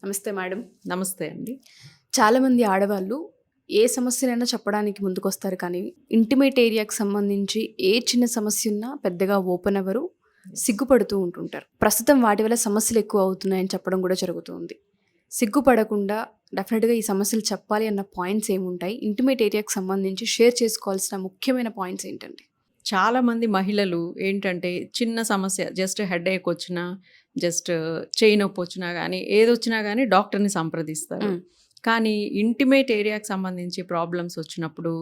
నమస్తే మేడం. నమస్తే అండి. చాలామంది ఆడవాళ్ళు ఏ సమస్యనైనా చెప్పడానికి ముందుకొస్తారు కానీ, ఇంటిమేట్ ఏరియాకి సంబంధించి ఏ చిన్న సమస్య ఉన్నా పెద్దగా ఓపెన్ అవ్వరు. సిగ్గుపడుతూ ఉంటుంటారు. ప్రస్తుతం వాటి వల్ల సమస్యలు ఎక్కువ అవుతున్నాయని చెప్పడం కూడా జరుగుతుంది. సిగ్గుపడకుండా డెఫినెట్గా ఈ సమస్యలు చెప్పాలి అన్న పాయింట్స్ ఏముంటాయి? ఇంటిమేట్ ఏరియాకి సంబంధించి షేర్ చేసుకోవాల్సిన ముఖ్యమైన పాయింట్స్ ఏంటండి? చాలామంది మహిళలు ఏంటంటే చిన్న సమస్య జస్ట్ హెడేక్ వచ్చినా, జస్ట్ చెయ్యి నొప్పి వచ్చినా గానీ, ఏదొచ్చినా గానీ డాక్టర్‌ని సంప్రదిస్తారు. కానీ ఇంటిమేట్ ఏరియాకి సంబంధించి ప్రాబ్లమ్స్ వచ్చినప్పుడు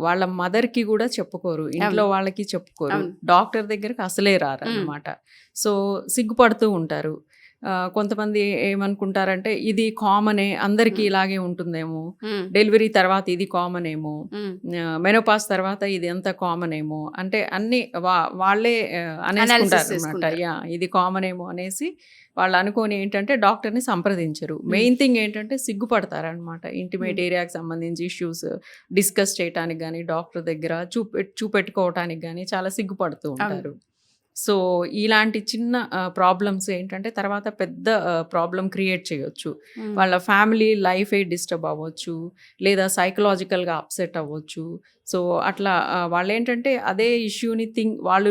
వాళ్ళ మదర్‌కి గూడా చెప్పుకోరు. ఇంట్లో వాళ్ళకి చెప్పుకోరు. అవును. డాక్టర్ దగ్గరికి అసలే రారన్నమాట. సో, సిగ్గుపడుతూ ఉంటారు. కొంతమంది ఏమనుకుంటారంటే ఇది కామనే, అందరికీ ఇలాగే ఉంటుందేమో, డెలివరీ తర్వాత ఇది కామన్ ఏమో, మెనోపాజ్ తర్వాత ఇది ఎంత కామన్ ఏమో, అంటే అన్ని వాళ్ళే అనేసుకుంటారు అనమాట. ఇది కామన్ ఏమో అనేసి వాళ్ళు అనుకోని ఏంటంటే డాక్టర్ని సంప్రదించరు. మెయిన్ థింగ్ ఏంటంటే సిగ్గుపడతారనమాట. ఇంటిమేట్ ఏరియాకి సంబంధించి ఇష్యూస్ డిస్కస్ చేయడానికి కానీ, డాక్టర్ దగ్గర చూపెట్టుకోవటానికి కానీ చాలా సిగ్గుపడుతూ ఉంటారు. సో ఇలాంటి చిన్న ప్రాబ్లమ్స్ ఏంటంటే తర్వాత పెద్ద ప్రాబ్లం క్రియేట్ చేయొచ్చు. వాళ్ళ ఫ్యామిలీ లైఫే డిస్టర్బ్ అవ్వచ్చు, లేదా సైకలాజికల్గా అప్సెట్ అవ్వచ్చు. సో అట్లా వాళ్ళు ఏంటంటే అదే ఇష్యూని వాళ్ళ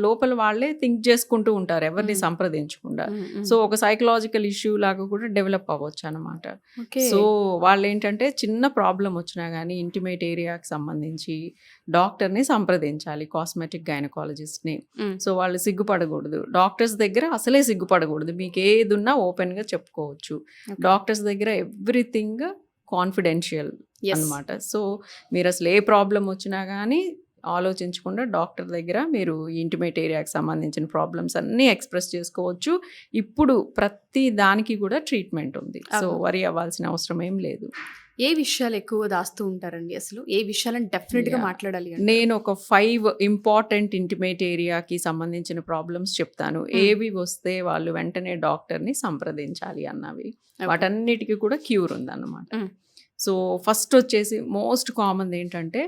లోపల వాళ్ళే థింక్ చేసుకుంటూ ఉంటారు, ఎవరిని సంప్రదించకుండా. సో ఒక సైకలాజికల్ ఇష్యూ లాగా కూడా డెవలప్ అవ్వచ్చు అనమాట. సో వాళ్ళు ఏంటంటే చిన్న ప్రాబ్లం వచ్చినా కానీ ఇంటిమేట్ ఏరియాకి సంబంధించి డాక్టర్ని సంప్రదించాలి, కాస్మెటిక్ గైనకాలజిస్ట్ని. సో వాళ్ళు సిగ్గుపడకూడదు. డాక్టర్స్ దగ్గర అసలే సిగ్గుపడకూడదు. మీకు ఏది ఉన్నా ఓపెన్గా చెప్పుకోవచ్చు. డాక్టర్స్ దగ్గర ఎవ్రీథింగ్ కాన్ఫిడెన్షియల్ అన్నమాట. సో మీరు అసలు ఏ ప్రాబ్లం వచ్చినా కానీ ఆలోచించకుండా డాక్టర్ దగ్గర మీరు ఇంటిమేట్ ఏరియాకి సంబంధించిన ప్రాబ్లమ్స్ అన్నీ ఎక్స్ప్రెస్ చేసుకోవచ్చు. ఇప్పుడు ప్రతి దానికి కూడా ట్రీట్మెంట్ ఉంది. సో వరీ అవ్వాల్సిన అవసరం ఏం లేదు. ఏ విషయాలు ఎక్కువ దాస్తూ ఉంటారండి? అసలు ఏ విషయాలను డెఫినెట్గా మాట్లాడాలి? నేను ఒక 5 ఇంపార్టెంట్ ఇంటిమేట్ ఏరియాకి సంబంధించిన ప్రాబ్లమ్స్ చెప్తాను. ఏవి వస్తే వాళ్ళు వెంటనే డాక్టర్ని సంప్రదించాలి అన్నవి. వాటన్నిటికీ కూడా క్యూర్ ఉందన్నమాట. సో ఫస్ట్ వచ్చేసి మోస్ట్ కామన్ ఏంటంటే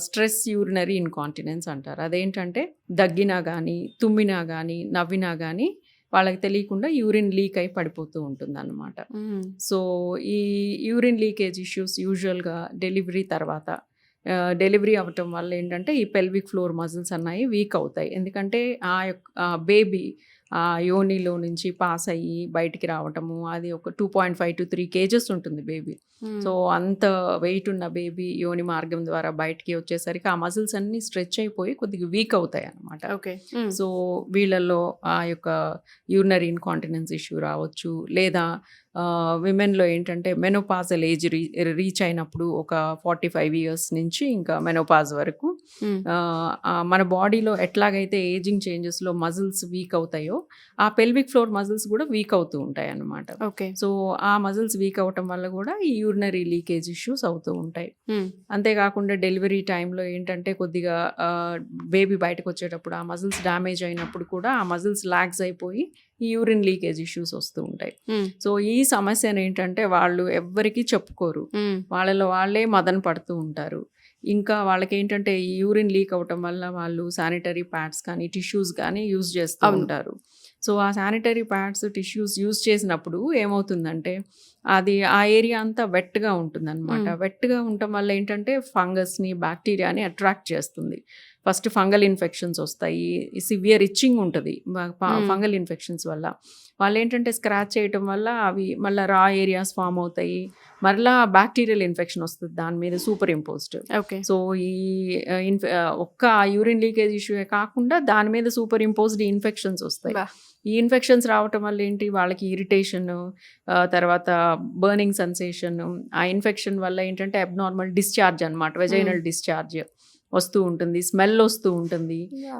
స్ట్రెస్ యూరినరీ ఇన్కాంటినెన్స్ అంటారు. అదేంటంటే దగ్గినా కానీ, తుమ్మినా కానీ, నవ్వినా కానీ వాళ్ళకి తెలియకుండా యూరిన్ లీక్ అయి పడిపోతూ ఉంటుంది అన్నమాట. సో ఈ యూరిన్ లీకేజ్ ఇష్యూస్ యూజువల్గా డెలివరీ తర్వాత, డెలివరీ అవ్వటం వల్ల ఏంటంటే ఈ పెల్విక్ ఫ్లోర్ మజిల్స్ అన్నాయి వీక్ అవుతాయి. ఎందుకంటే ఆ యొక్క బేబీ ఆ యోనిలో నుంచి పాస్ అయ్యి బయటికి రావటము, అది ఒక 2.5 to 3 kgs ఉంటుంది బేబీ. సో అంత వెయిట్ ఉన్న బేబీ యోని మార్గం ద్వారా బయటికి వచ్చేసరికి ఆ మజిల్స్ అన్నీ స్ట్రెచ్ అయిపోయి కొద్దిగా వీక్ అవుతాయి అన్నమాట. సో వీళ్ళల్లో ఆ యొక్క యూరినరీ ఇన్కాంటినెన్స్ ఇష్యూ రావచ్చు. లేదా విమెన్లో ఏంటంటే మెనోపాజల్ ఏజ్ రీచ్ అయినప్పుడు ఒక 45 years నుంచి ఇంకా మెనోపాజ్ వరకు మన బాడీలో ఎట్లాగైతే ఏజింగ్ చేంజెస్లో మజిల్స్ వీక్ అవుతాయో ఆ పెల్విక్ ఫ్లోర్ మజిల్స్ కూడా వీక్ అవుతూ ఉంటాయి అన్నమాట. సో ఆ మజిల్స్ వీక్ అవటం వల్ల కూడా ఈ యూరినరీ లీకేజ్ ఇష్యూస్ అవుతూ ఉంటాయి. అంతేకాకుండా డెలివరీ టైంలో ఏంటంటే కొద్దిగా బేబీ బయటకు వచ్చేటప్పుడు ఆ మజిల్స్ డ్యామేజ్ అయినప్పుడు కూడా ఆ మజిల్స్ లాగ్స్ అయిపోయి ఈ యూరిన్ లీకేజ్ ఇష్యూస్ వస్తూ ఉంటాయి. సో ఈ సమస్యను ఏంటంటే వాళ్ళు ఎవ్వరికీ చెప్పుకోరు, వాళ్ళలో వాళ్ళే మదన పడుతూ ఉంటారు. ఇంకా వాళ్ళకి ఏంటంటే ఈ యూరిన్ లీక్ అవటం వల్ల వాళ్ళు శానిటరీ ప్యాడ్స్ కానీ టిష్యూస్ కానీ యూజ్ చేస్తూ ఉంటారు. సో ఆ శానిటరీ ప్యాడ్స్ టిష్యూస్ యూజ్ చేసినప్పుడు ఏమవుతుందంటే అది ఆ ఏరియా అంతా వెట్గా ఉంటుంది అనమాట. వెట్గా ఉండటం వల్ల ఏంటంటే ఫంగస్ని, బ్యాక్టీరియాని అట్రాక్ట్ చేస్తుంది. ఫస్ట్ ఫంగల్ ఇన్ఫెక్షన్స్ వస్తాయి, సివియర్ ఇచ్చింగ్ ఉంటుంది ఫంగల్ ఇన్ఫెక్షన్స్ వల్ల. వాళ్ళు ఏంటంటే స్క్రాచ్ చేయటం వల్ల అవి మళ్ళీ రా ఏరియాస్ ఫామ్ అవుతాయి, మరలా బ్యాక్టీరియల్ ఇన్ఫెక్షన్ వస్తుంది దాని మీద సూపర్ ఇంపోజ్డ్. సో ఈ ఒక్క యూరిన్ లీకేజ్ ఇష్యూయే కాకుండా దాని మీద సూపర్ ఇంపోజ్డ్ ఇన్ఫెక్షన్స్ వస్తాయి. ఈ ఇన్ఫెక్షన్స్ రావటం వల్ల ఏంటి వాళ్ళకి ఇరిటేషన్, తర్వాత బర్నింగ్ సెన్సేషన్, ఆ ఇన్ఫెక్షన్ వల్ల ఏంటంటే అబ్నార్మల్ డిశ్చార్జ్ అనమాట, వెజైనల్ డిశ్చార్జ్ వస్తూ ఉంటుంది, స్మెల్ వస్తూ ఉంటుంది.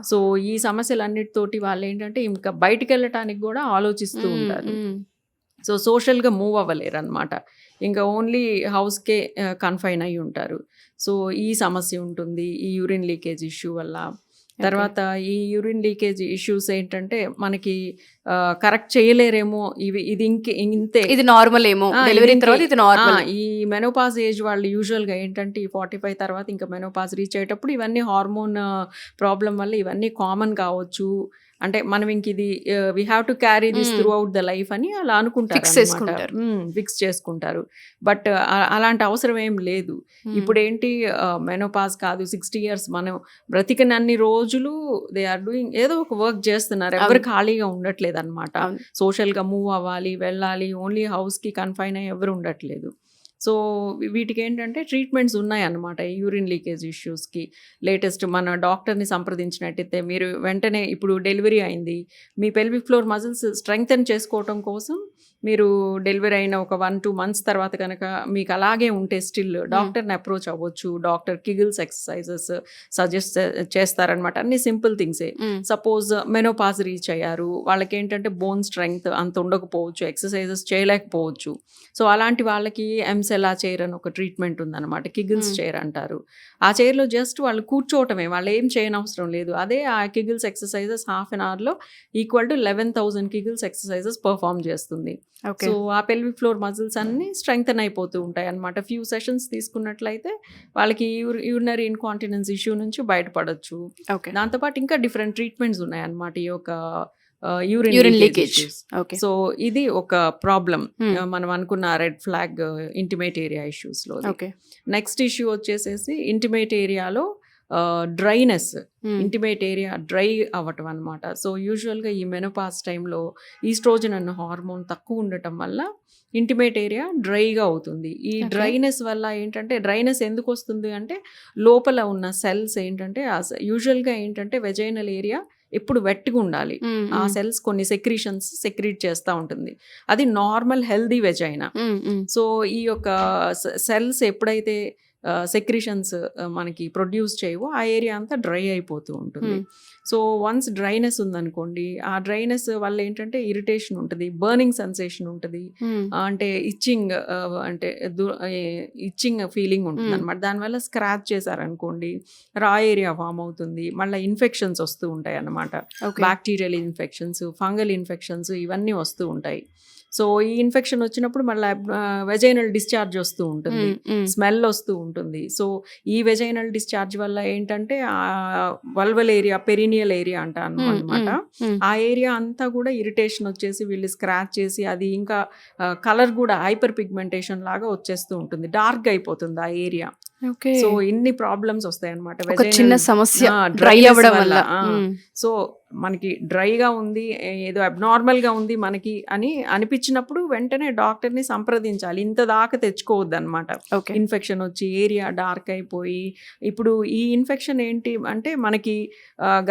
సో ఈ సమస్యలన్నిటితోటి వాళ్ళు ఏంటంటే ఇంకా బయటికి వెళ్ళటానికి కూడా ఆలోచిస్తూ ఉంటారు. సో సోషల్గా మూవ్ అవ్వలేరు అనమాట, ఇంకా ఓన్లీ హౌస్కే కన్ఫైన్ అయి ఉంటారు. సో ఈ సమస్య ఉంటుంది ఈ యూరిన్ లీకేజ్ ఇష్యూ వల్ల. తర్వాత ఈ యూరిన్ లీకేజ్ ఇష్యూస్ ఏంటంటే మనకి కరెక్ట్ చేయలేరేమో, ఇది ఇంతే, ఇది నార్మల్ ఏమో, డెలివరీ తర్వాత ఇది నార్మల్. ఈ మెనోపాజ్ ఏజ్ వాళ్ళు యూజువల్గా ఏంటంటే ఈ 45 తర్వాత ఇంకా మెనోపాజ్ రీచ్ అయ్యేటప్పుడు ఇవన్నీ హార్మోన్ ప్రాబ్లం వల్ల ఇవన్నీ కామన్ కావచ్చు అంటే మనం ఇంక ఇది we have to carry this through out the life అని అలా అనుకుంటారు Fix అనమాట. చేసుకుంటారు. ఫిక్స్ చేసుకుంటారు. బట్ అలాంటి అవసరం ఏం లేదు. ఇప్పుడు ఏంటి మెనోపాజ్ కాదు 60 ఇయర్స్ మనం బ్రతికినన్ని రోజులు దే ఆర్ డూయింగ్ ఏదో ఒక వర్క్ చేస్తున్నారు. ఎవరు ఖాళీగా ఉండట్లేదు అనమాట. సోషల్గా మూవ్ అవ్వాలి, వెళ్ళాలి, ఓన్లీ హౌస్కి కన్ఫైన్ అయ్యి ఎవరు ఉండట్లేదు. సో వీటికి ఏంటంటే ట్రీట్మెంట్స్ ఉన్నాయన్నమాట. యూరిన్ లీకేజ్ ఇష్యూస్కి లేటెస్ట్ మన డాక్టర్ని సంప్రదించినట్టయితే మీరు వెంటనే ఇప్పుడు డెలివరీ అయింది, మీ పెల్విక్ ఫ్లోర్ మజిల్స్ స్ట్రెంగ్తెన్ చేసుకోవటం కోసం మీరు డెలివరీ అయిన ఒక 1-2 months తర్వాత కనుక మీకు అలాగే ఉంటే స్టిల్ డాక్టర్ని అప్రోచ్ అవ్వచ్చు. డాక్టర్ కిగిల్స్ ఎక్సర్సైజెస్ సజెస్ట్ చేస్తారనమాట. అన్ని సింపుల్ థింగ్సే. సపోజ్ మెనోపాజ్ రీచ్ అయ్యారు, వాళ్ళకి ఏంటంటే బోన్ స్ట్రెంగ్త్ అంత ఉండకపోవచ్చు, ఎక్సర్సైజెస్ చేయలేకపోవచ్చు. సో అలాంటి వాళ్ళకి ఎంసెలా చైర్ అని ఒక ట్రీట్మెంట్ ఉందన్నమాట. కిగిల్స్ చైర్ అంటారు. ఆ చైర్లో జస్ట్ వాళ్ళు కూర్చోవటమే, వాళ్ళు ఏం చేయనవసరం లేదు. అదే ఆ కిగిల్స్ ఎక్సర్సైజెస్ హాఫ్ అన్ అవర్లో ఈక్వల్ టు 11,000 కిగిల్స్ ఎక్సర్సైజెస్ పర్ఫామ్ చేస్తుంది. సో ఆ పెల్విక్ ఫ్లోర్ మజిల్స్ అన్ని స్ట్రెంగ్తన్ అయిపోతూ ఉంటాయి అన్నమాట. ఫ్యూ సెషన్స్ తీసుకున్నట్లయితే వాళ్ళకి యూరినరీ ఇన్కాంటినెన్స్ ఇష్యూ నుంచి బయటపడవచ్చు. దాంతోపాటు ఇంకా డిఫరెంట్ ట్రీట్మెంట్స్ ఉన్నాయి అన్నమాట ఈ యొక్క యూరిన్ లీకేజ్. సో ఇది ఒక ప్రాబ్లం మనం అనుకున్న రెడ్ ఫ్లాగ్ ఇంటిమేట్ ఏరియా ఇష్యూస్లో. నెక్స్ట్ ఇష్యూ వచ్చేసేసి ఇంటిమేట్ ఏరియాలో డ్రైనెస్, ఇంటిమేట్ ఏరియా డ్రై అవ్వటం అనమాట. సో యూజువల్గా ఈ మెనోపాజ్ టైంలో ఈస్ట్రోజన్ అన్న హార్మోన్ తక్కువ ఉండటం వల్ల ఇంటిమేట్ ఏరియా డ్రైగా అవుతుంది. ఈ డ్రైనెస్ వల్ల ఏంటంటే, డ్రైనెస్ ఎందుకు వస్తుంది అంటే లోపల ఉన్న సెల్స్ ఏంటంటే యూజువల్గా ఏంటంటే వెజైనల్ ఏరియా ఎప్పుడు వెట్గా ఉండాలి. ఆ సెల్స్ కొన్ని సెక్రీట్ చేస్తూ ఉంటుంది. అది నార్మల్ హెల్దీ వెజైనా. సో ఈ యొక్క సెల్స్ ఎప్పుడైతే సెక్రీషన్స్ మనకి ప్రొడ్యూస్ చేయవో ఆ ఏరియా అంతా డ్రై అయిపోతూ ఉంటుంది. సో వన్స్ డ్రైనెస్ ఉందనుకోండి, ఆ డ్రైనెస్ వల్ల ఏంటంటే ఇరిటేషన్ ఉంటుంది, బర్నింగ్ సెన్సేషన్ ఉంటుంది, అంటే ఇచ్చింగ్ అంటే ఇచ్చింగ్ ఫీలింగ్ ఉంటుంది అనమాట. దానివల్ల స్క్రాచ్ చేశారనుకోండి రా ఏరియా ఫామ్ అవుతుంది, మళ్ళీ ఇన్ఫెక్షన్స్ వస్తూ ఉంటాయి అన్నమాట. బ్యాక్టీరియల్ ఇన్ఫెక్షన్స్, ఫంగల్ ఇన్ఫెక్షన్స్ ఇవన్నీ వస్తూ ఉంటాయి. సో ఈ ఇన్ఫెక్షన్ వచ్చినప్పుడు మళ్ళీ వెజైనల్ డిశ్చార్జ్ వస్తూ ఉంటుంది, స్మెల్ వస్తూ ఉంటుంది. సో ఈ వెజైనల్ డిశ్చార్జ్ వల్ల ఏంటంటే వల్వల్ ఏరియా, పెరినియల్ ఏరియా అనమాట, ఆ ఏరియా అంతా కూడా ఇరిటేషన్ వచ్చేసి వీళ్ళు స్క్రాచ్ చేసి అది ఇంకా కలర్ కూడా హైపర్ పిగ్మెంటేషన్ లాగా వచ్చేస్తూ ఉంటుంది, డార్క్ అయిపోతుంది ఆ ఏరియా. సో ఇన్ని ప్రాబ్లమ్స్ వస్తాయి అనమాట చిన్న సమస్య డ్రై అవ్వడం వల్ల. సో మనకి డ్రైగా ఉంది, ఏదో అబ్నార్మల్గా ఉంది మనకి అని అనిపించినప్పుడు వెంటనే డాక్టర్ని సంప్రదించాలి. ఇంత దాకా తెచ్చుకోవద్దు అనమాట. ఇన్ఫెక్షన్ వచ్చి ఏరియా డార్క్ అయిపోయి, ఇప్పుడు ఈ ఇన్ఫెక్షన్ ఏంటి అంటే మనకి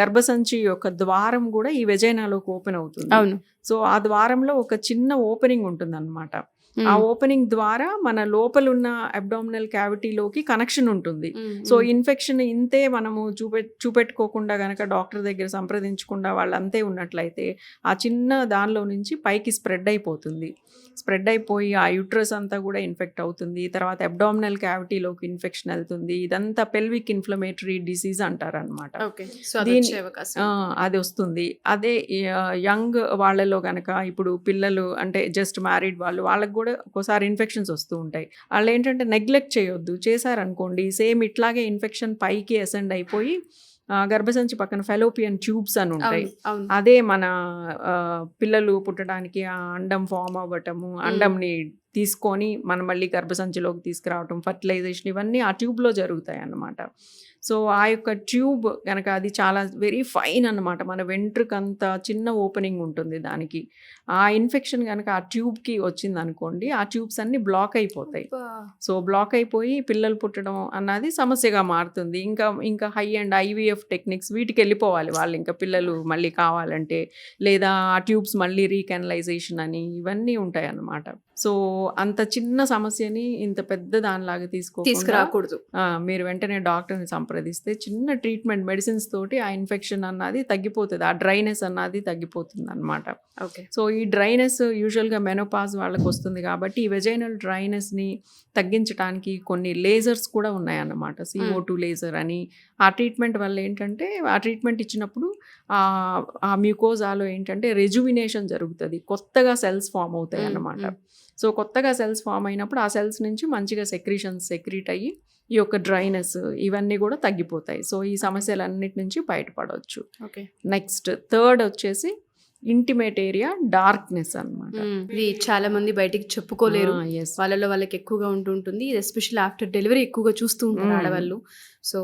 గర్భసంచి యొక్క ద్వారం కూడా ఈ వెజైనాలోకి ఓపెన్ అవుతుంది. సో ఆ ద్వారంలో ఒక చిన్న ఓపెనింగ్ ఉంటుంది అనమాట. ఆ ఓపెనింగ్ ద్వారా మన లోపల ఉన్న అబ్డామినల్ క్యావిటీలోకి కనెక్షన్ ఉంటుంది. సో ఇన్ఫెక్షన్ ఇంతే మనము చూపెట్టుకోకుండా గనక డాక్టర్ దగ్గర సంప్రదించకుండా వాళ్ళు అంతే ఉన్నట్లయితే ఆ చిన్న దానిలో నుంచి పైకి స్ప్రెడ్ అయిపోతుంది. స్ప్రెడ్ అయిపోయి ఆ యూట్రస్ అంతా కూడా ఇన్ఫెక్ట్ అవుతుంది. తర్వాత అబ్డామినల్ క్యావిటీలోకి ఇన్ఫెక్షన్ వెళ్తుంది. ఇదంతా పెల్విక్ ఇన్ఫ్లమేటరీ డిసీజ్ అంటారు అనమాట. అది వస్తుంది. అదే యంగ్ వాళ్ళలో గనక, ఇప్పుడు పిల్లలు అంటే జస్ట్ మ్యారీడ్ వాళ్ళకి కూడా ఒక్కోసారి ఇన్ఫెక్షన్స్ వస్తూ ఉంటాయి. వాళ్ళు ఏంటంటే నెగ్లెక్ట్ చేయొద్దు. చేశారనుకోండి సేమ్ ఇట్లాగే ఇన్ఫెక్షన్ పైకి అసెండ్ అయిపోయి గర్భసంచి పక్కన ఫెలోపియన్ ట్యూబ్స్ అని ఉంటాయి. అదే మన పిల్లలు పుట్టడానికి ఆ అండం ఫామ్ అవ్వటము, అండంని తీసుకొని మనం మళ్ళీ గర్భసంచిలోకి తీసుకురావటం, ఫర్టిలైజేషన్ ఇవన్నీ ఆ ట్యూబ్లో జరుగుతాయి అన్నమాట. సో ఆ యొక్క ట్యూబ్ కనుక అది చాలా వెరీ ఫైన్ అన్నమాట. మన వెంట్రుకంత చిన్న ఓపెనింగ్ ఉంటుంది దానికి. ఆ ఇన్ఫెక్షన్ కనుక ఆ ట్యూబ్కి వచ్చింది అనుకోండి, ఆ ట్యూబ్స్ అన్ని బ్లాక్ అయిపోతాయి. సో బ్లాక్ అయిపోయి పిల్లలు పుట్టడం అన్నది సమస్యగా మారుతుంది. ఇంకా హై అండ్ IVF టెక్నిక్స్ వీటికి వెళ్ళిపోవాలి వాళ్ళు, ఇంకా పిల్లలు మళ్ళీ కావాలంటే, లేదా ఆ ట్యూబ్స్ మళ్ళీ రీకెనలైజేషన్ అని ఇవన్నీ ఉంటాయి అన్నమాట. సో అంత చిన్న సమస్యని ఇంత పెద్ద దానిలాగా తీసుకురాకూడదు. మీరు వెంటనే డాక్టర్ని సంప్రదిస్తే చిన్న ట్రీట్మెంట్ మెడిసిన్స్ తోటి ఆ ఇన్ఫెక్షన్ అన్నది తగ్గిపోతుంది, ఆ డ్రైనెస్ అన్నది తగ్గిపోతుంది అనమాట. సో ఈ డ్రైనెస్ యూజువల్గా మెనోపాజ్ వాళ్ళకి వస్తుంది కాబట్టి ఈ వెజైనల్ డ్రైనెస్ని తగ్గించడానికి కొన్ని లేజర్స్ కూడా ఉన్నాయన్నమాట. CO2 లేజర్ అని. ఆ ట్రీట్మెంట్ వల్ల ఏంటంటే, ఆ ట్రీట్మెంట్ ఇచ్చినప్పుడు ఆ మ్యూకోజాలో ఏంటంటే రెజువినేషన్ జరుగుతుంది, కొత్తగా సెల్స్ ఫామ్ అవుతాయి అన్నమాట. సో కొత్తగా సెల్స్ ఫామ్ అయినప్పుడు ఆ సెల్స్ నుంచి మంచిగా సెక్రీట్ అయ్యి ఈ యొక్క డ్రైనెస్ ఇవన్నీ కూడా తగ్గిపోతాయి. సో ఈ సమస్యలన్నిటి నుంచి బయటపడవచ్చు. ఓకే. నెక్స్ట్ థర్డ్ వచ్చేసి ఇంటిమేట్ ఏరియా డార్క్నెస్ అనమాట. ఇది చాలా మంది బయటికి చెప్పుకోలేరు, వాళ్ళలో వాళ్ళకి ఎక్కువగా ఉంటుంది. ఇది ఎస్పెషల్లీ ఆఫ్టర్ డెలివరీ ఎక్కువగా చూస్తూ ఉంటారు ఆడవాళ్ళు. సో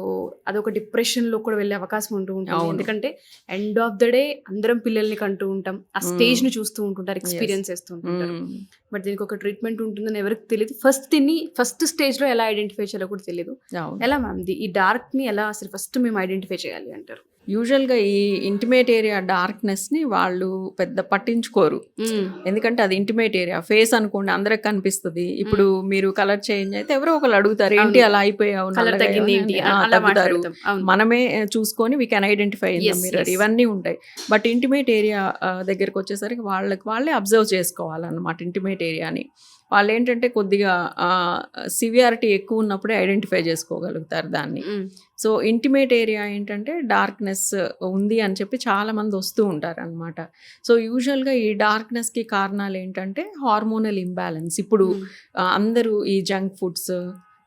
అదొక డిప్రెషన్లో కూడా వెళ్ళే అవకాశం ఉంటుంది. ఎందుకంటే ఎండ్ ఆఫ్ ద డే అందరం పిల్లల్ని కంటూ ఉంటాం, ఆ స్టేజ్ని చూస్తూ ఉంటుంటారు, ఎక్స్పీరియన్స్ చేస్తూ ఉంటుంటారు. బట్ దీనికి ఒక ట్రీట్మెంట్ ఉంటుందని ఎవరికి తెలియదు. ఫస్ట్ స్టేజ్లో ఎలా ఐడెంటిఫై చేయాలో కూడా తెలియదు. ఎలా మ్యామ్ ఈ డార్క్ని ఎలా అసలు ఫస్ట్ మేము ఐడెంటిఫై చేయాలి అంటారు? యూజువల్గా ఈ ఇంటిమేట్ ఏరియా డార్క్నెస్ని వాళ్ళు పెద్ద పట్టించుకోరు. ఎందుకంటే అది ఇంటిమేట్ ఏరియా. ఫేస్ అనుకోండి అందరికి కనిపిస్తుంది. ఇప్పుడు మీరు కలర్ చేంజ్ అయితే ఎవరో ఒకరు అడుగుతారు, ఏంటి అలా అయిపోయావు, తగ్గుతారు. మనమే చూసుకొని we can identify in the mirror, ఇవన్నీ ఉంటాయి. బట్ ఇంటిమేట్ ఏరియా దగ్గరికి వచ్చేసరికి వాళ్ళే అబ్జర్వ్ చేసుకోవాలన్నమాట. ఇంటిమేట్ ఏరియాని వాళ్ళు ఏంటంటే కొద్దిగా సివియారిటీ ఎక్కువ ఉన్నప్పుడే ఐడెంటిఫై చేసుకోగలుగుతారు దాన్ని. సో ఇంటిమేట్ ఏరియా ఏంటంటే డార్క్నెస్ ఉంది అని చెప్పి చాలామంది వస్తూ ఉంటారు అనమాట. సో యూజువల్గా ఈ డార్క్నెస్కి కారణాలు ఏంటంటే హార్మోనల్ ఇంబ్యాలెన్స్. ఇప్పుడు అందరూ ఈ జంక్ ఫుడ్స్,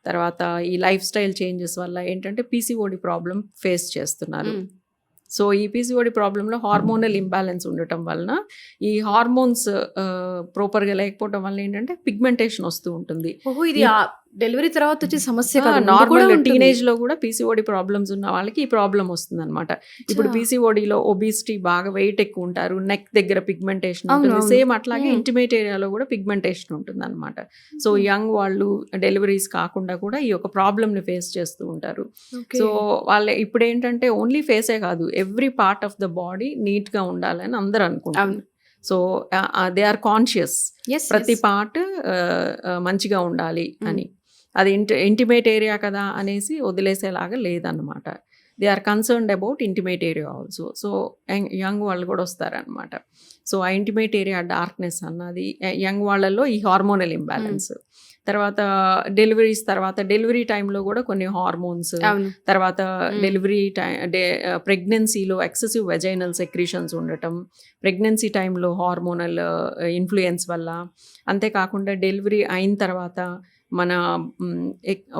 తర్వాత ఈ లైఫ్ స్టైల్ చేంజెస్ వల్ల ఏంటంటే పీసీఓడి ప్రాబ్లం ఫేస్ చేస్తున్నారు. సో ఈ పీసీఓడి ప్రాబ్లంలో హార్మోనల్ ఇంబ్యాలెన్స్ ఉండటం వలన ఈ హార్మోన్స్ ప్రాపర్గా లేకపోవడం వల్ల ఏంటంటే పిగ్మెంటేషన్ వస్తూ ఉంటుంది. ఇది డెలివరీ తర్వాత వచ్చే సమస్య. నార్మల్ టీనేజ్ లో కూడా పీసీఓడి ప్రాబ్లమ్స్ ఉన్న వాళ్ళకి ఈ ప్రాబ్లం వస్తుంది అనమాట. ఇప్పుడు పీసీఓడిలో ఒబిసిటీ, బాగా వెయిట్ ఎక్కువ ఉంటారు, నెక్ దగ్గర పిగ్మెంటేషన్ ఉంటుంది. సేమ్ అట్లాగే ఇంటిమేట్ ఏరియాలో కూడా పిగ్మెంటేషన్ ఉంటుంది అనమాట. సో యంగ్ వాళ్ళు డెలివరీస్ కాకుండా కూడా ఈ యొక్క ప్రాబ్లమ్ ని ఫేస్ చేస్తూ ఉంటారు. సో వాళ్ళు ఇప్పుడు ఏంటంటే ఓన్లీ ఫేసే కాదు, every part of the body neat గా ఉండాలని అందరూ అనుకుంటారు. సో దే ఆర్ కాన్షియస్, ప్రతి పార్ట్ మంచిగా ఉండాలి అని. అది ఇంటిమేట్ ఏరియా కదా అనేసి వదిలేసేలాగా లేదన్నమాట. They are concerned about intimate area also. So young వాళ్ళు కూడా వస్తారనమాట. సో ఆ ఇంటిమేట్ ఏరియా డార్క్నెస్ అన్నది యంగ్ వాళ్ళల్లో ఈ హార్మోనల్ ఇంబ్యాలెన్స్. తర్వాత డెలివరీస్ తర్వాత డెలివరీ టైంలో కూడా కొన్ని హార్మోన్స్, తర్వాత డెలివరీ ప్రెగ్నెన్సీలో ఎక్సెసివ్ వెజైనల్ సెక్రీషన్స్ ఉండటం, ప్రెగ్నెన్సీ టైంలో హార్మోనల్ ఇన్ఫ్లుయెన్స్ వల్ల, అంతేకాకుండా డెలివరీ అయిన తర్వాత మన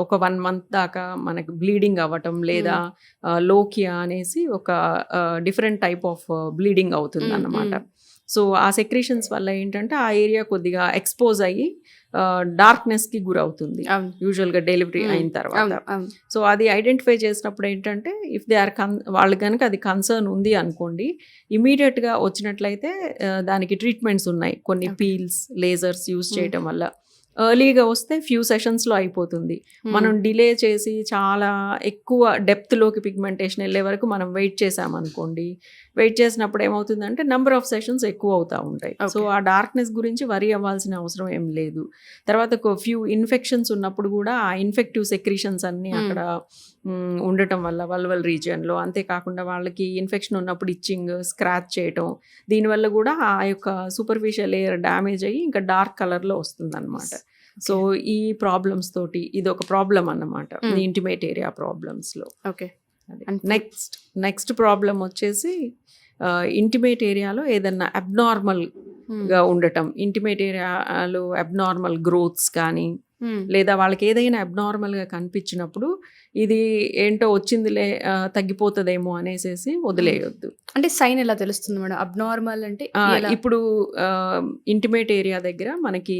ఒక 1 month దాకా మనకు బ్లీడింగ్ అవ్వటం, లేదా లోకియా అనేసి ఒక డిఫరెంట్ టైప్ ఆఫ్ బ్లీడింగ్ అవుతుంది అన్నమాట. సో ఆ సెక్రీషన్స్ వల్ల ఏంటంటే ఆ ఏరియా కొద్దిగా ఎక్స్పోజ్ అయ్యి డార్క్నెస్కి గురవుతుంది యూజువల్గా డెలివరీ అయిన తర్వాత. సో అది ఐడెంటిఫై చేసినప్పుడు ఏంటంటే ఇఫ్ దే ఆర్ వాళ్ళు కనుక అది కన్సర్న్ ఉంది అనుకోండి, ఇమీడియట్గా వచ్చినట్లయితే దానికి ట్రీట్మెంట్స్ ఉన్నాయి. కొన్ని పీల్స్, లేజర్స్ యూజ్ చేయటం వల్ల ఎర్లీగా వస్తే ఫ్యూ సెషన్స్లో అయిపోతుంది. మనం డిలే చేసి చాలా ఎక్కువ డెప్త్లోకి పిగ్మెంటేషన్ వెళ్ళే వరకు మనం వెయిట్ చేసామనుకోండి, వెయిట్ చేసినప్పుడు ఏమవుతుందంటే నెంబర్ ఆఫ్ సెషన్స్ ఎక్కువ అవుతూ ఉంటాయి. సో ఆ డార్క్నెస్ గురించి వరీ అవ్వాల్సిన అవసరం ఏం లేదు. తర్వాత ఒక ఫ్యూ ఇన్ఫెక్షన్స్ ఉన్నప్పుడు కూడా ఆ ఇన్ఫెక్టివ్ సెక్రీషన్స్ అన్నీ అక్కడ ఉండటం వల్ల వల్వల్ రీజియన్లో, అంతేకాకుండా వాళ్ళకి ఇన్ఫెక్షన్ ఉన్నప్పుడు ఇచ్చింగ్, స్క్రాచ్ చేయటం, దీనివల్ల కూడా ఆ యొక్క సూపర్ఫిషియల్ లేయర్ డ్యామేజ్ అయ్యి ఇంకా డార్క్ కలర్లో వస్తుంది అనమాట. సో ఈ ప్రాబ్లమ్స్ తోటి ఇది ఒక ప్రాబ్లం అన్నమాట ఇంటిమేట్ ఏరియా ప్రాబ్లమ్స్లో. ఓకే. నెక్స్ట్ ప్రాబ్లం వచ్చేసి ఇంటిమేట్ ఏరియాలో ఏదన్నా అబ్నార్మల్గా ఉండటం, ఇంటిమేట్ ఏరియాలో అబ్నార్మల్ గ్రోత్స్ కానీ, లేదా వాళ్ళకి ఏదైనా అబ్నార్మల్గా కనిపించినప్పుడు ఇది ఏంటో వచ్చిందిలే తగ్గిపోతుందేమో అనేసి వదిలేయొద్దు. అంటే సైన్ ఎలా తెలుస్తుంది మేడం అబ్నార్మల్ అంటే? ఇప్పుడు ఇంటిమేట్ ఏరియా దగ్గర మనకి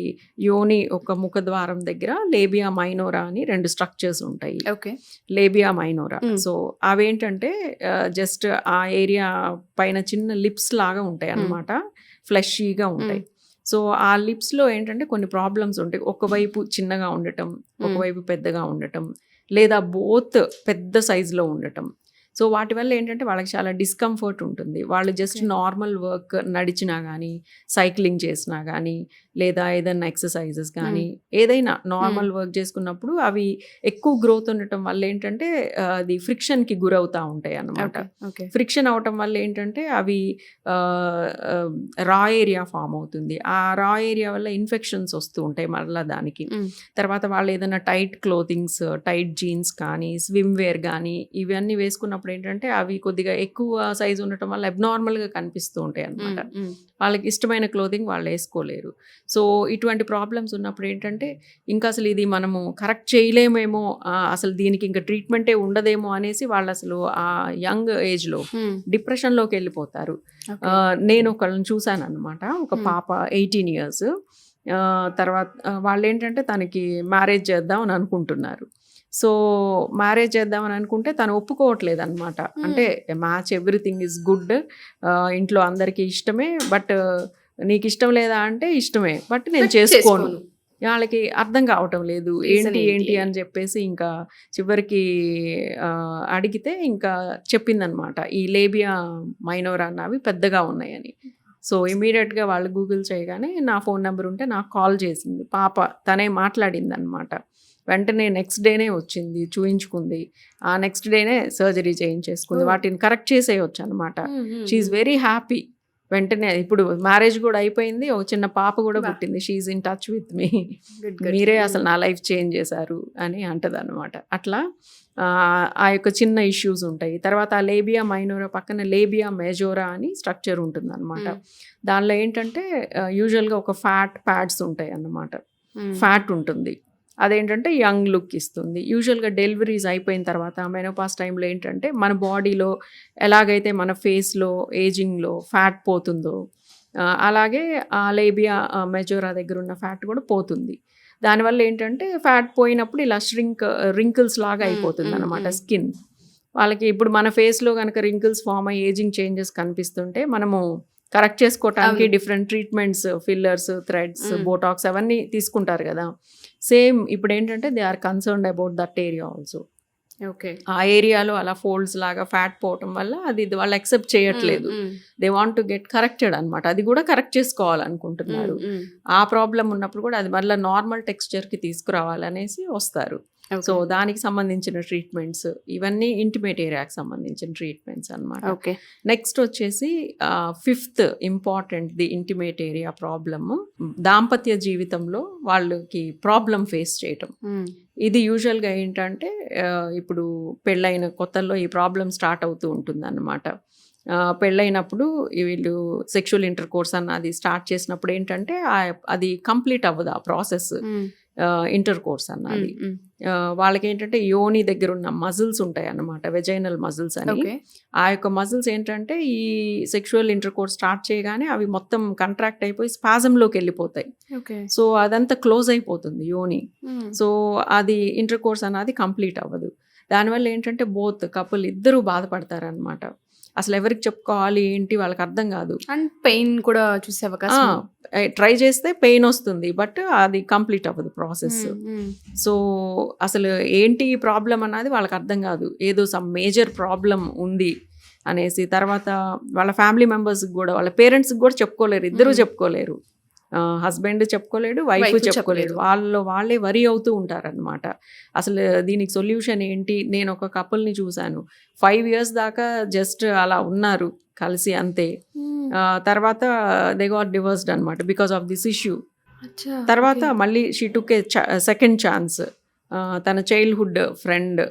యోని ఒక ముఖద్వారం దగ్గర లేబియా మైనోరా అని 2 స్ట్రక్చర్స్ ఉంటాయి. ఓకే. లేబియా మైనోరా. సో అవేంటంటే జస్ట్ ఆ ఏరియా పైన చిన్న లిప్స్ లాగా ఉంటాయి అన్నమాట, ఫ్లెషీగా ఉంటాయి. సో ఆ లిప్స్లో ఏంటంటే కొన్ని ప్రాబ్లమ్స్ ఉంటాయి. ఒకవైపు చిన్నగా ఉండటం, ఒకవైపు పెద్దగా ఉండటం, లేదా బోత్ పెద్ద సైజులో ఉండటం. సో వాటి వల్ల ఏంటంటే వాళ్ళకి చాలా డిస్కంఫర్ట్ ఉంటుంది. వాళ్ళు జస్ట్ నార్మల్ వర్క్ నడిచినా కానీ, సైక్లింగ్ చేసినా కానీ, లేదా ఏదైనా ఎక్సర్సైజెస్ కానీ, ఏదైనా నార్మల్ వర్క్ చేసుకున్నప్పుడు అవి ఎక్కువ గ్రోత్ ఉండటం వల్ల ఏంటంటే అది ఫ్రిక్షన్కి గురవుతూ ఉంటాయి అన్నమాట. ఫ్రిక్షన్ అవటం వల్ల ఏంటంటే అవి రా ఏరియా ఫామ్ అవుతుంది. ఆ రా ఏరియా వల్ల ఇన్ఫెక్షన్స్ వస్తూ ఉంటాయి మళ్ళీ దానికి. తర్వాత వాళ్ళు ఏదైనా టైట్ క్లోతింగ్స్, టైట్ జీన్స్ కానీ, స్విమ్ వేర్ కానీ ఇవన్నీ వేసుకున్నప్పుడు ఏంటంటే అవి కొద్దిగా ఎక్కువ సైజు ఉండటం వల్ల అబ్నార్మల్గా కనిపిస్తూ ఉంటాయి అన్నమాట. వాళ్ళకి ఇష్టమైన క్లోతింగ్ వాళ్ళు వేసుకోలేరు. సో ఇటువంటి ప్రాబ్లమ్స్ ఉన్నప్పుడు ఏంటంటే ఇంకా అసలు ఇది మనము కరెక్ట్ చేయలేమేమో, అసలు దీనికి ఇంకా ట్రీట్మెంటే ఉండదేమో అనేసి వాళ్ళు అసలు ఆ యంగ్ ఏజ్లో డిప్రెషన్లోకి వెళ్ళిపోతారు. నేను ఒకళ్ళని చూశాను అనమాట, ఒక పాప 18 years. తర్వాత వాళ్ళు ఏంటంటే తనకి మ్యారేజ్ చేద్దాం అని అనుకుంటున్నారు. సో మ్యారేజ్ చేద్దామని అనుకుంటే తను ఒప్పుకోవట్లేదు అనమాట. అంటే మ్యాచ్ ఎవ్రీథింగ్ ఈజ్ గుడ్, ఇంట్లో అందరికీ ఇష్టమే, బట్ నీకు ఇష్టం లేదా అంటే ఇష్టమే, బట్ నేను చేసుకోను. వాళ్ళకి అర్థం కావటం లేదు ఏంటి అని చెప్పేసి ఇంకా చివరికి అడిగితే ఇంకా చెప్పిందనమాట, ఈ లేబియా మైనోరా అన్నవి పెద్దగా ఉన్నాయని. సో ఇమీడియట్గా వాళ్ళు గూగుల్ చేయగానే నా ఫోన్ నెంబర్ ఉంటే నాకు కాల్ చేసింది పాప, తనే మాట్లాడింది అనమాట. వెంటనే నెక్స్ట్ డేనే వచ్చింది, చూయించుకుంది, ఆ నెక్స్ట్ డేనే సర్జరీ చేయించేసుకుంది, వాటిని కరెక్ట్ చేసేయచ్చు అనమాట. She very happy. వెంటనే ఇప్పుడు మ్యారేజ్ కూడా అయిపోయింది, ఒక చిన్న పాప కూడా పుట్టింది. She in touch with me, మీరే అసలు నా లైఫ్ చేంజ్ చేశారు అని అంటది అనమాట. అట్లా ఆ యొక్క చిన్న ఇష్యూస్ ఉంటాయి. తర్వాత ఆ లేబియా మైనోరా పక్కన లేబియా మేజోరా అని స్ట్రక్చర్ ఉంటుంది అనమాట. దానిలో ఏంటంటే యూజువల్గా ఒక ఫ్యాట్ ప్యాడ్స్ ఉంటాయి అన్నమాట, ఫ్యాట్ ఉంటుంది. అదేంటంటే యంగ్ లుక్ ఇస్తుంది. యూజువల్గా డెలివరీస్ అయిపోయిన తర్వాత మెనోపాస్ టైంలో ఏంటంటే మన బాడీలో ఎలాగైతే మన ఫేస్లో ఏజింగ్లో ఫ్యాట్ పోతుందో అలాగే ఆ లేబియా మెజోరా దగ్గర ఉన్న ఫ్యాట్ కూడా పోతుంది. దానివల్ల ఏంటంటే ఫ్యాట్ పోయినప్పుడు ఇలా రింకిల్స్ లాగా అయిపోతుంది అనమాట స్కిన్. వాళ్ళకి ఇప్పుడు మన ఫేస్లో కనుక రింకిల్స్ ఫామ్ అయ్యి ఏజింగ్ చేంజెస్ కనిపిస్తుంటే మనము కరెక్ట్ చేసుకోవటానికి different treatments, fillers, threads, Botox అవన్నీ తీసుకుంటారు కదా. సేమ్ ఇప్పుడు ఏంటంటే they are concerned about that area also. Okay, ఆ ఏరియాలో అలా ఫోల్డ్స్ లాగా ఫ్యాట్ పోవటం వల్ల అది వాళ్ళు యాక్సెప్ట్ చేయట్లేదు. They want to get corrected అనమాట. అది కూడా కరెక్ట్ చేసుకోవాలనుకుంటున్నారు. ఆ ప్రాబ్లం ఉన్నప్పుడు కూడా అది మళ్ళీ నార్మల్ టెక్స్చర్కి తీసుకురావాలనేసి వస్తారు. సో దానికి సంబంధించిన ట్రీట్మెంట్స్ ఇవన్నీ ఇంటిమేట్ ఏరియాకి సంబంధించిన ట్రీట్మెంట్స్ అనమాట. ఓకే, నెక్స్ట్ వచ్చేసి 5th important the intimate area problem, దాంపత్య జీవితంలో వాళ్ళకి ప్రాబ్లం ఫేస్ చేయటం. ఇది యూజువల్గా ఏంటంటే ఇప్పుడు పెళ్ళైన కొత్తల్లో ఈ ప్రాబ్లం స్టార్ట్ అవుతూ ఉంటుంది అన్నమాట. పెళ్ళైనప్పుడు వీళ్ళు సెక్షువల్ ఇంటర్ కోర్స్ అన్నది స్టార్ట్ చేసినప్పుడు ఏంటంటే అది కంప్లీట్ అవ్వదు ఆ ప్రాసెస్. ఇంటర్ కోర్స్ అన్నది వాళ్ళకి ఏంటంటే యోని దగ్గర ఉన్న మజిల్స్ ఉంటాయి అన్నమాట, వెజైనల్ మజిల్స్ అని. ఆ యొక్క మజిల్స్ ఏంటంటే ఈ సెక్షువల్ ఇంటర్ కోర్స్ స్టార్ట్ చేయగానే అవి మొత్తం కంట్రాక్ట్ అయిపోయి స్పాజంలోకి వెళ్ళిపోతాయి. సో అదంతా క్లోజ్ అయిపోతుంది యోని. సో అది ఇంటర్ కోర్స్ అన్నది కంప్లీట్ అవ్వదు. దానివల్ల ఏంటంటే బోత్ కపుల్ ఇద్దరు బాధపడతారనమాట. అసలు ఎవరికి చెప్పుకోవాలి ఏంటి వాళ్ళకి అర్థం కాదు. అండ్ పెయిన్ కూడా చూసే అవకాశం, ట్రై చేస్తే పెయిన్ వస్తుంది, బట్ అది కంప్లీట్ అవ్వదు ప్రాసెస్. సో అసలు ఏంటి ప్రాబ్లం అన్నది వాళ్ళకి అర్థం కాదు, ఏదో సమ్ మేజర్ ప్రాబ్లం ఉంది అనేసి. తర్వాత వాళ్ళ ఫ్యామిలీ మెంబర్స్కి కూడా, వాళ్ళ పేరెంట్స్కి కూడా చెప్పుకోలేరు, ఇద్దరు చెప్పుకోలేరు. Husband చెప్పుకోలేడు, wife చెప్పుకోలేడు. వాళ్ళే వరీ అవుతూ ఉంటారనమాట. అసలు దీనికి సొల్యూషన్ ఏంటి? నేను ఒక కపుల్ని చూశాను, 5 years దాకా జస్ట్ అలా ఉన్నారు కలిసి అంతే. తర్వాత దే గాట్ డివోర్స్డ్ అనమాట బికాస్ ఆఫ్ దిస్ ఇష్యూ. తర్వాత మళ్ళీ she took A second chance. తన చైల్డ్హుడ్ ఫ్రెండ్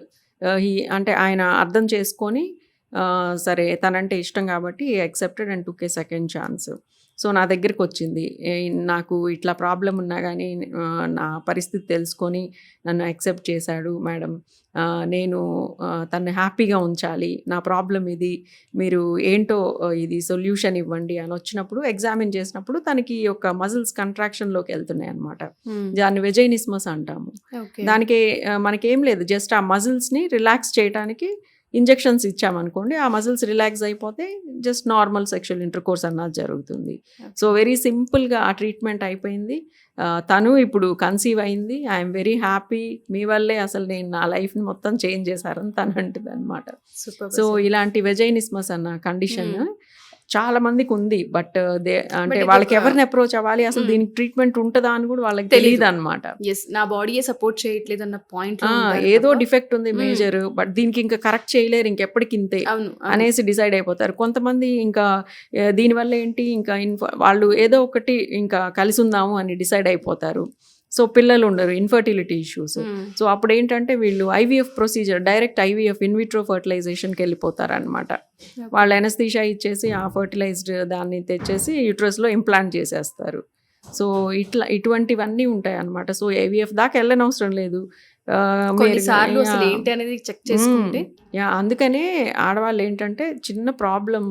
అంటే ఆయన అర్థం చేసుకొని సరే తనంటే ఇష్టం కాబట్టి accepted and took A second chance. So నా దగ్గరికి వచ్చింది, నాకు ఇట్లా ప్రాబ్లం ఉన్నా కానీ నా పరిస్థితి తెలుసుకొని నన్ను యాక్సెప్ట్ చేశాడు మేడం, నేను తను హ్యాపీగా ఉంచాలి, నా ప్రాబ్లం ఇది, మీరు ఏంటో ఇది సొల్యూషన్ ఇవ్వండి అని వచ్చినప్పుడు ఎగ్జామిన్ చేసినప్పుడు తనకి ఒక మజిల్స్ కంట్రాక్షన్లోకి వెళ్తున్నాయి అనమాట. దాన్ని వెజైనిస్మస్ అంటాము. దానికి మనకేం లేదు, జస్ట్ ఆ మజిల్స్ని రిలాక్స్ చేయడానికి ఇంజెక్షన్స్ ఇచ్చామనుకోండి, ఆ మజిల్స్ రిలాక్స్ అయిపోతే just normal sexual inter course అన్నది జరుగుతుంది. సో వెరీ సింపుల్గా ఆ ట్రీట్మెంట్ అయిపోయింది. తను ఇప్పుడు కన్సీవ్ అయింది. ఐఎమ్ వెరీ హ్యాపీ, మీ వల్లే అసలు నేను నా లైఫ్ని మొత్తం చేంజ్ చేశారని తను అంటుంది అనమాట. సో ఇలాంటి వెజైనిస్మస్ అన్న కండిషన్ చాలా మందికి ఉంది, బట్ అంటే వాళ్ళకి ఎవరిని అప్రోచ్ అవ్వాలి, అసలు దీనికి ట్రీట్మెంట్ ఉంటుందా అని కూడా వాళ్ళకి తెలియదు అనమాట. నా బాడీయే సపోర్ట్ చేయట్లేదు అన్న పాయింట్, ఏదో డిఫెక్ట్ ఉంది మేజర్, బట్ దీనికి ఇంకా కరెక్ట్ చేయలేరు, ఇంకెప్పటికి ఇంతే అనేసి డిసైడ్ అయిపోతారు. కొంతమంది ఇంకా దీనివల్ల ఏంటి ఇంకా వాళ్ళు ఏదో ఒకటి ఇంకా కలిసి ఉందాము అని డిసైడ్ అయిపోతారు. సో పిల్లలు ఉండరు, ఇన్ఫర్టిలిటీ ఇష్యూస్. సో అప్పుడు ఏంటంటే వీళ్ళు IVF procedure, direct IVF in vitro ఫర్టిలైజేషన్కి వెళ్ళిపోతారు అనమాట. వాళ్ళు ఎనస్థీషియా ఇచ్చేసి ఆ ఫర్టిలైజ్డ్ దాన్ని తెచ్చేసి యూట్రస్లో ఇంప్లాంట్ చేసేస్తారు. సో ఇటువంటివన్నీ ఉంటాయి అన్నమాట. సో ఏవిఎఫ్ దాకా వెళ్ళనవసరం లేదు. కొన్నిసార్లు అసలు ఏంటి అనేది చెక్ చేసుకుంటే అందుకనే ఆడవాళ్ళు ఏంటంటే చిన్న ప్రాబ్లమ్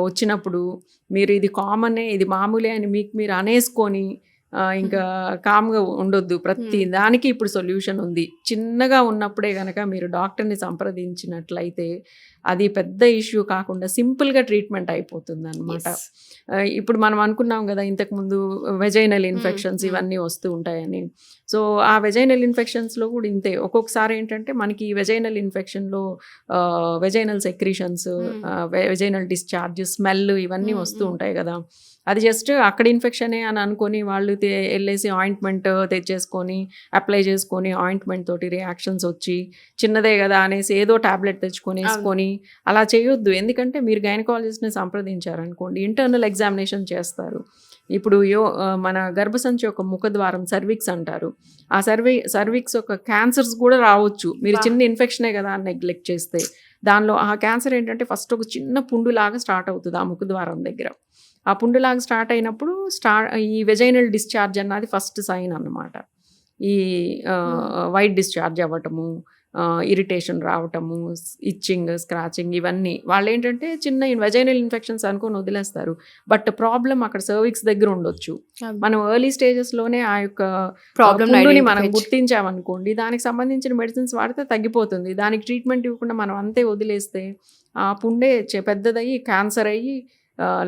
వచ్చినప్పుడు మీరు ఇది కామనే, ఇది మామూలే అని మీకు మీరు అనేసుకొని ఇంకా కామ్గా ఉండొద్దు. ప్రతి దానికి ఇప్పుడు సొల్యూషన్ ఉంది. చిన్నగా ఉన్నప్పుడే కనుక మీరు డాక్టర్ని సంప్రదించినట్లయితే అది పెద్ద ఇష్యూ కాకుండా సింపుల్గా ట్రీట్మెంట్ అయిపోతుంది అనమాట. ఇప్పుడు మనం అనుకున్నాం కదా ఇంతకుముందు వెజైనల్ ఇన్ఫెక్షన్స్ ఇవన్నీ వస్తూ ఉంటాయని. సో ఆ వెజైనల్ ఇన్ఫెక్షన్స్లో కూడా ఇంతే. ఒక్కొక్కసారి ఏంటంటే మనకి ఈ వెజైనల్ ఇన్ఫెక్షన్లో vaginal secretions, vaginal discharge, smell ఇవన్నీ వస్తూ ఉంటాయి కదా. అది జస్ట్ అక్కడ ఇన్ఫెక్షనే అని అనుకొని వాళ్ళు వెళ్ళేసి ఆయింట్మెంట్ తెచ్చేసుకొని అప్లై చేసుకొని ఆయింట్మెంట్ తోటి రియాక్షన్స్ వచ్చి చిన్నదే కదా అనేసి ఏదో టాబ్లెట్ తెచ్చుకొని వేసుకొని అలా చేయొద్దు. ఎందుకంటే మీరు గైనకాలజిస్ట్ని సంప్రదించారనుకోండి, ఇంటర్నల్ ఎగ్జామినేషన్ చేస్తారు. ఇప్పుడు మన గర్భసంచి యొక్క ముఖద్వారం సర్విక్స్ అంటారు. ఆ సర్విక్స్ యొక్క క్యాన్సర్స్ కూడా రావచ్చు మీరు చిన్న ఇన్ఫెక్షనే కదా అని నెగ్లెక్ట్ చేస్తే. దానిలో ఆ క్యాన్సర్ ఏంటంటే ఫస్ట్ ఒక చిన్న పుండులాగా స్టార్ట్ అవుతుంది ఆ ముఖద్వారం దగ్గర. ఆ పుండులాగా స్టార్ట్ అయినప్పుడు ఈ వెజైనల్ డిశ్చార్జ్ అన్నది ఫస్ట్ సైన్ అన్నమాట. ఈ వైట్ డిశ్చార్జ్ అవ్వటము, ఇరిటేషన్ రావటము, ఇచ్చింగ్, స్క్రాచింగ్ ఇవన్నీ వాళ్ళు ఏంటంటే చిన్న వెజైనల్ ఇన్ఫెక్షన్స్ అనుకొని వదిలేస్తారు. బట్ ప్రాబ్లం అక్కడ సర్విక్స్ దగ్గర ఉండొచ్చు. మనం ఎర్లీ స్టేజెస్లోనే ఆ యొక్క పుండుని మనం గుర్తించామనుకోండి, దానికి సంబంధించిన మెడిసిన్స్ వాడితే తగ్గిపోతుంది. దానికి ట్రీట్మెంట్ ఇవ్వకుండా మనం అంతే వదిలేస్తే ఆ పుండే పెద్దదయ్యి క్యాన్సర్ అయ్యి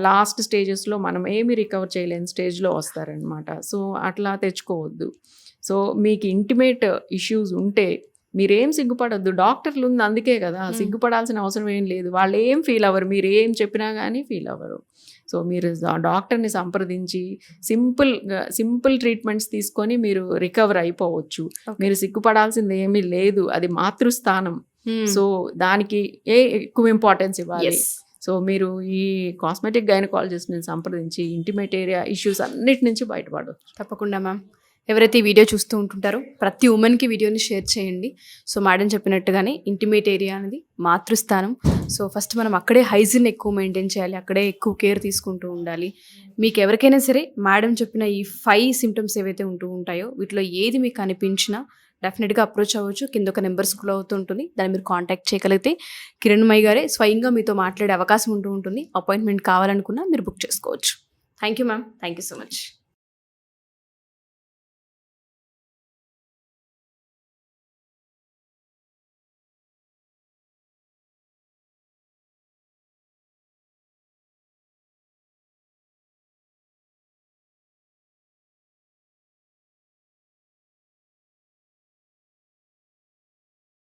లాస్ట్ స్టేజెస్లో మనం ఏమి రికవర్ చేయలేని స్టేజ్లో వస్తారనమాట. సో అట్లా తెచ్చుకోవద్దు. సో మీకు ఇంటిమేట్ ఇష్యూస్ ఉంటే మీరేం సిగ్గుపడొద్దు. డాక్టర్లు ఉంది అందుకే కదా, సిగ్గుపడాల్సిన అవసరం ఏం లేదు. వాళ్ళు ఏం ఫీల్ అవ్వరు, మీరు ఏం చెప్పినా కానీ ఫీల్ అవ్వరు. సో మీరు డాక్టర్ని సంప్రదించి సింపుల్ ట్రీట్మెంట్స్ తీసుకొని మీరు రికవర్ అయిపోవచ్చు. మీరు సిగ్గుపడాల్సింది ఏమీ లేదు. అది మాతృస్థానం. సో దానికి ఎక్కువ ఇంపార్టెన్స్ ఇవ్వాలి. సో మీరు ఈ కాస్మెటిక్ గైనకాలజిస్ట్ని సంప్రదించి ఇంటిమేట్ ఏరియా ఇష్యూస్ అన్నిటి నుంచి బయటపడవచ్చు. తప్పకుండా మ్యామ్. ఎవరైతే ఈ వీడియో చూస్తూ ఉంటుంటారో ప్రతి ఉమెన్కి వీడియోని షేర్ చేయండి. సో మేడం చెప్పినట్టుగానే ఇంటిమేట్ ఏరియా అనేది మాతృస్థానం. సో ఫస్ట్ మనం అక్కడే హైజీన్ ఎక్కువ మెయింటైన్ చేయాలి, అక్కడే ఎక్కువ కేర్ తీసుకుంటూ ఉండాలి. మీకు ఎవరికైనా సరే మేడం చెప్పిన ఈ 5 సిమ్టమ్స్ ఏవైతే ఉంటూ ఉంటాయో వీటిలో ఏది మీకు అనిపించినా డెఫినెట్గా అప్రోచ్ అవ్వచ్చు. కింద ఒక నెంబర్ స్క్రోల్ అవుతూ ఉంటుంది, దాన్ని మీరు కాంటాక్ట్ చేయగలిగితే కిరణ్మయి గారే స్వయంగా మీతో మాట్లాడే అవకాశం ఉంటూ ఉంటుంది. అపాయింట్మెంట్ కావాలనుకున్నా మీరు బుక్ చేసుకోవచ్చు. Thank you ma'am. Thank you so much.